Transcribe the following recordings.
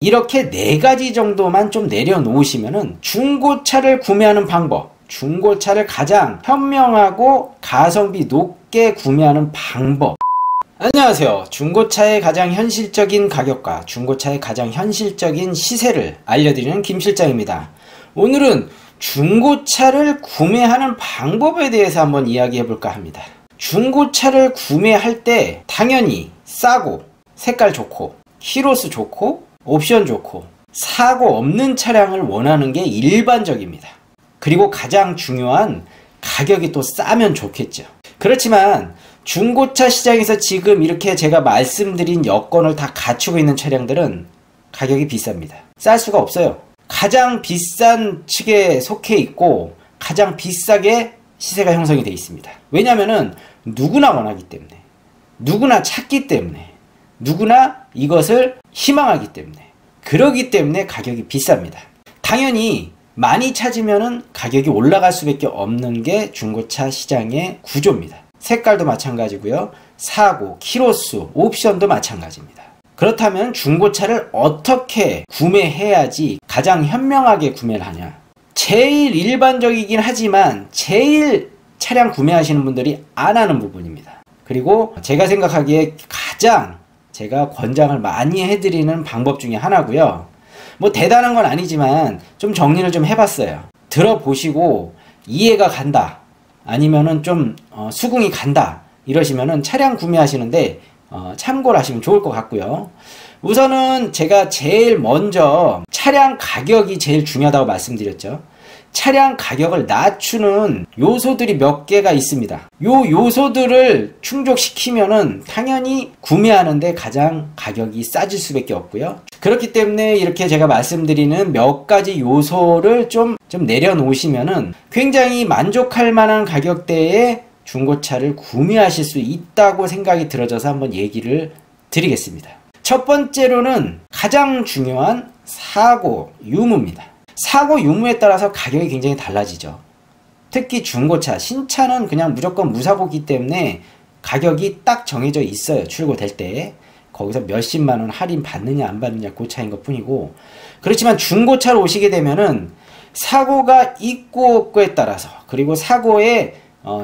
이렇게 4가지 정도만 좀 내려놓으시면은 중고차를 구매하는 방법, 중고차를 가장 현명하고 가성비 높게 구매하는 방법. 안녕하세요. 중고차의 가장 현실적인 가격과 중고차의 가장 현실적인 시세를 알려드리는 김 실장입니다. 오늘은 중고차를 구매하는 방법에 대해서 한번 이야기해 볼까 합니다. 중고차를 구매할 때 당연히 싸고 색깔 좋고 키로수 좋고 옵션 좋고 사고 없는 차량을 원하는 게 일반적입니다. 그리고 가장 중요한 가격이 또 싸면 좋겠죠. 그렇지만 중고차 시장에서 지금 이렇게 제가 말씀드린 여건을 다 갖추고 있는 차량들은 가격이 비쌉니다. 쌀 수가 없어요. 가장 비싼 측에 속해 있고 가장 비싸게 시세가 형성이 되어 있습니다. 왜냐하면 누구나 원하기 때문에, 누구나 찾기 때문에, 누구나 이것을 희망하기 때문에, 그러기 때문에 가격이 비쌉니다. 당연히 많이 찾으면 가격이 올라갈 수밖에 없는 게 중고차 시장의 구조입니다. 색깔도 마찬가지고요. 사고, 키로수, 옵션도 마찬가지입니다. 그렇다면 중고차를 어떻게 구매해야지 가장 현명하게 구매를 하냐? 제일 일반적이긴 하지만 제일 차량 구매하시는 분들이 안 하는 부분입니다. 그리고 제가 생각하기에 가장 제가 권장을 많이 해드리는 방법 중에 하나고요. 뭐 대단한 건 아니지만 좀 정리를 좀 해봤어요. 들어보시고 이해가 간다, 아니면은 좀 수긍이 간다 이러시면은 차량 구매하시는데 참고를 하시면 좋을 것 같고요. 우선은 제가 제일 먼저 차량 가격이 제일 중요하다고 말씀드렸죠. 차량 가격을 낮추는 요소들이 몇 개가 있습니다. 요 요소들을 충족시키면은 당연히 구매하는데 가장 가격이 싸질 수밖에 없고요. 그렇기 때문에 이렇게 제가 말씀드리는 몇 가지 요소를 좀 내려놓으시면은 굉장히 만족할 만한 가격대에 중고차를 구매하실 수 있다고 생각이 들어져서 한번 얘기를 드리겠습니다. 첫 번째로는 가장 중요한 사고 유무입니다. 사고 유무에 따라서 가격이 굉장히 달라지죠. 특히 중고차, 신차는 그냥 무조건 무사고기 때문에 가격이 딱 정해져 있어요. 출고될 때 거기서 몇십만원 할인 받느냐 안 받느냐 그 차이인 것 뿐이고, 그렇지만 중고차로 오시게 되면은 사고가 있고 없고에 따라서, 그리고 사고의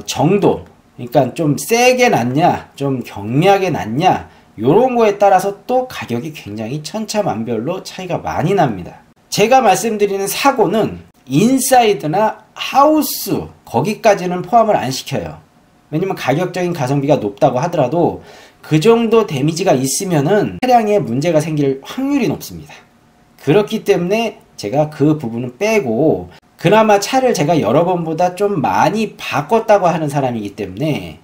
정도, 그러니까 좀 세게 났냐 좀 경미하게 났냐 요런 거에 따라서 또 가격이 굉장히 천차만별로 차이가 많이 납니다. 제가 말씀드리는 사고는 인사이드나 하우스 거기까지는 포함을 안 시켜요. 왜냐면 가격적인 가성비가 높다고 하더라도 그 정도 데미지가 있으면은 차량에 문제가 생길 확률이 높습니다. 그렇기 때문에 제가 그 부분은 빼고, 그나마 차를 제가 여러 번보다 좀 많이 바꿨다고 하는 사람이기 때문에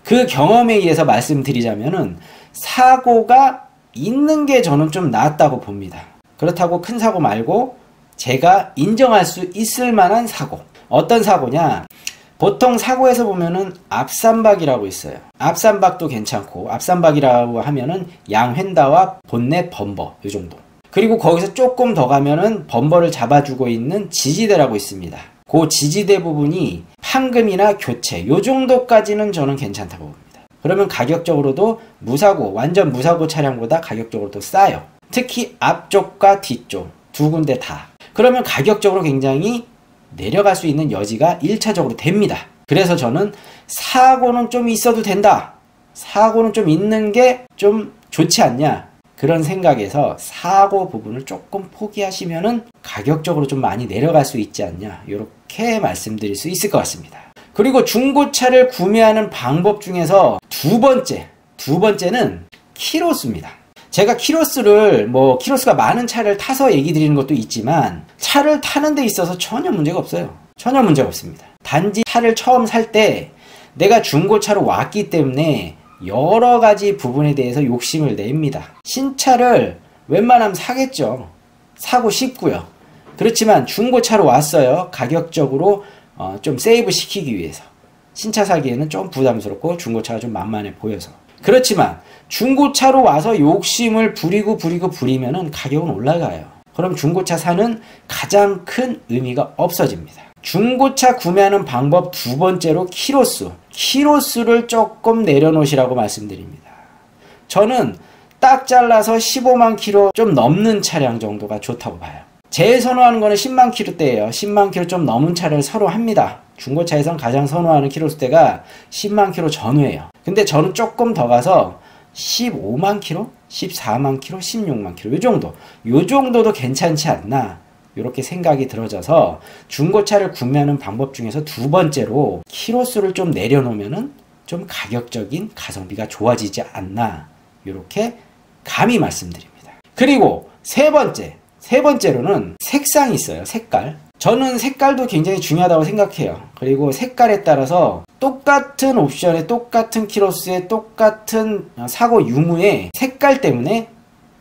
그 경험에 의해서 말씀드리자면은 사고가 있는 게 저는 좀 낫다고 봅니다. 그렇다고 큰 사고 말고 제가 인정할 수 있을 만한 사고. 어떤 사고냐? 보통 사고에서 보면은 앞삼박이라고 있어요. 앞삼박도 괜찮고, 앞삼박이라고 하면은 양휀다와 본넷 범버 요 정도. 그리고 거기서 조금 더 가면은 범버를 잡아주고 있는 지지대라고 있습니다. 그 지지대 부분이 판금이나 교체 요 정도까지는 저는 괜찮다고 봅니다. 그러면 가격적으로도 무사고, 완전 무사고 차량보다 가격적으로도 싸요. 특히 앞쪽과 뒤쪽 두 군데 다. 그러면 가격적으로 굉장히 내려갈 수 있는 여지가 1차적으로 됩니다. 그래서 저는 사고는 좀 있어도 된다, 사고는 좀 있는 게 좀 좋지 않냐, 그런 생각에서 사고 부분을 조금 포기하시면은 가격적으로 좀 많이 내려갈 수 있지 않냐, 이렇게 말씀드릴 수 있을 것 같습니다. 그리고 중고차를 구매하는 방법 중에서 두 번째는 키로수입니다. 제가 키로수를 키로수가 많은 차를 타서 얘기 드리는 것도 있지만 차를 타는 데 있어서 전혀 문제가 없어요. 전혀 문제가 없습니다. 단지 차를 처음 살 때 내가 중고차로 왔기 때문에 여러 가지 부분에 대해서 욕심을 냅니다. 신차를 웬만하면 사겠죠. 사고 싶고요. 그렇지만 중고차로 왔어요. 가격적으로 좀 세이브 시키기 위해서. 신차 사기에는 좀 부담스럽고 중고차가 좀 만만해 보여서. 그렇지만 중고차로 와서 욕심을 부리면은 가격은 올라가요. 그럼 중고차 사는 가장 큰 의미가 없어집니다. 중고차 구매하는 방법 두 번째로 키로수를 조금 내려놓으시라고 말씀드립니다. 저는 딱 잘라서 15만 킬로 좀 넘는 차량 정도가 좋다고 봐요. 제일 선호하는 거는 10만 킬로대예요. 10만 킬로 좀 넘은 차를 선호합니다. 중고차에선 가장 선호하는 킬로수대가 10만 킬로 전후예요. 근데 저는 조금 더 가서 15만 킬로, 14만 킬로, 16만 킬로 요 정도도 괜찮지 않나 이렇게 생각이 들어져서 중고차를 구매하는 방법 중에서 두 번째로 킬로수를 좀 내려놓으면은 좀 가격적인 가성비가 좋아지지 않나 이렇게 감히 말씀드립니다. 그리고 세 번째로는 색상이 있어요. 색깔. 저는 색깔도 굉장히 중요하다고 생각해요. 그리고 색깔에 따라서 똑같은 옵션에 똑같은 킬로수에 똑같은 사고 유무의 색깔 때문에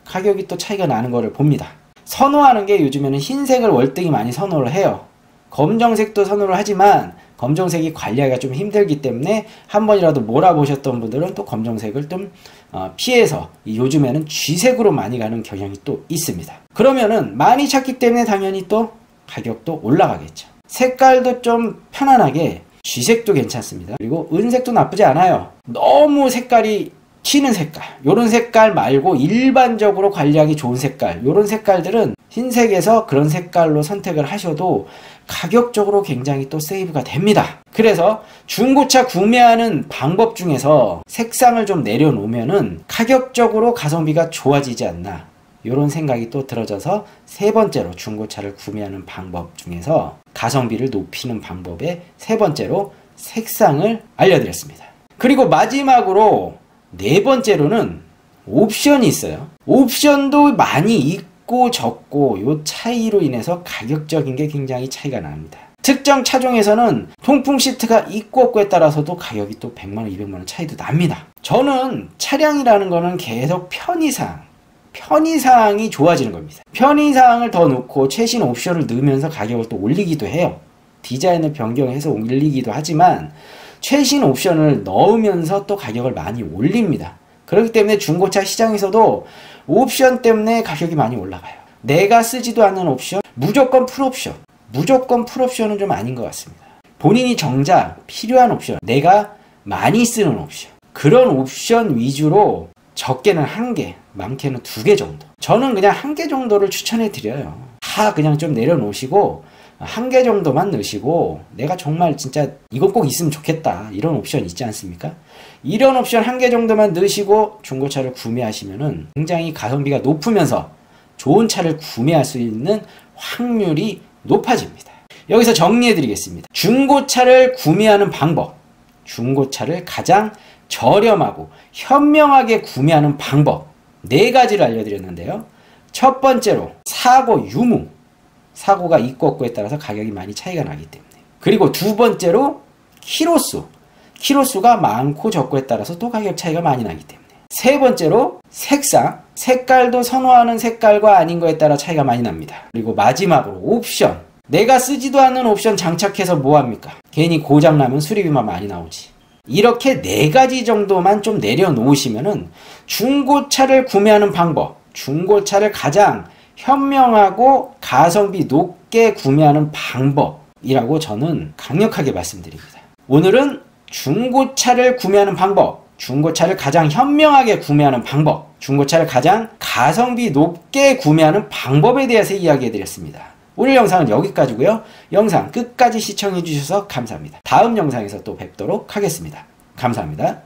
가격이 또 차이가 나는 것을 봅니다. 선호하는 게 요즘에는 흰색을 월등히 많이 선호를 해요. 검정색도 선호를 하지만 검정색이 관리하기가 좀 힘들기 때문에 한 번이라도 몰아보셨던 분들은 또 검정색을 좀 피해서 요즘에는 쥐색으로 많이 가는 경향이 또 있습니다. 그러면은 많이 찾기 때문에 당연히 또 가격도 올라가겠죠. 색깔도 좀 편안하게 쥐색도 괜찮습니다. 그리고 은색도 나쁘지 않아요. 너무 색깔이 튀는 색깔, 요런 색깔 말고 일반적으로 관리하기 좋은 색깔, 요런 색깔들은 흰색에서 그런 색깔로 선택을 하셔도 가격적으로 굉장히 또 세이브가 됩니다. 그래서 중고차 구매하는 방법 중에서 색상을 좀 내려놓으면은 가격적으로 가성비가 좋아지지 않나 이런 생각이 또 들어져서 세 번째로 중고차를 구매하는 방법 중에서 가성비를 높이는 방법의 세 번째로 색상을 알려드렸습니다. 그리고 마지막으로 네 번째로는 옵션이 있어요. 옵션도 많이 있고 적고 요 차이로 인해서 가격적인 게 굉장히 차이가 납니다. 특정 차종에서는 통풍 시트가 있고 없고에 따라서도 가격이 또 100만원, 200만원 차이도 납니다. 저는 차량이라는 거는 계속 편의사항이 좋아지는 겁니다. 편의사항을 더 넣고 최신 옵션을 넣으면서 가격을 또 올리기도 해요. 디자인을 변경해서 올리기도 하지만 최신 옵션을 넣으면서 또 가격을 많이 올립니다. 그렇기 때문에 중고차 시장에서도 옵션 때문에 가격이 많이 올라가요. 내가 쓰지도 않는 옵션, 무조건 풀옵션. 무조건 풀옵션은 좀 아닌 것 같습니다. 본인이 정작 필요한 옵션, 내가 많이 쓰는 옵션, 그런 옵션 위주로 적게는 1개, 많게는 2개 정도. 저는 그냥 1개 정도를 추천해 드려요. 다 그냥 좀 내려놓으시고 1개 정도만 넣으시고 내가 정말 진짜 이거 꼭 있으면 좋겠다 이런 옵션 있지 않습니까? 이런 옵션 1개 정도만 넣으시고 중고차를 구매하시면은 굉장히 가성비가 높으면서 좋은 차를 구매할 수 있는 확률이 높아집니다. 여기서 정리해 드리겠습니다. 중고차를 구매하는 방법, 중고차를 가장 저렴하고 현명하게 구매하는 방법 4가지를 알려드렸는데요. 첫 번째로 사고 유무, 사고가 있고 없고에 따라서 가격이 많이 차이가 나기 때문에. 그리고 두 번째로 키로수가 많고 적고에 따라서 또 가격 차이가 많이 나기 때문에. 세 번째로 색상, 색깔도 선호하는 색깔과 아닌 거에 따라 차이가 많이 납니다. 그리고 마지막으로 옵션, 내가 쓰지도 않는 옵션 장착해서 뭐합니까? 괜히 고장나면 수리비만 많이 나오지. 이렇게 4가지 정도만 좀 내려놓으시면은 중고차를 구매하는 방법, 중고차를 가장 현명하고 가성비 높게 구매하는 방법이라고 저는 강력하게 말씀드립니다. 오늘은 중고차를 구매하는 방법, 중고차를 가장 현명하게 구매하는 방법, 중고차를 가장 가성비 높게 구매하는 방법에 대해서 이야기해 드렸습니다. 오늘 영상은 여기까지고요. 영상 끝까지 시청해 주셔서 감사합니다. 다음 영상에서 또 뵙도록 하겠습니다. 감사합니다.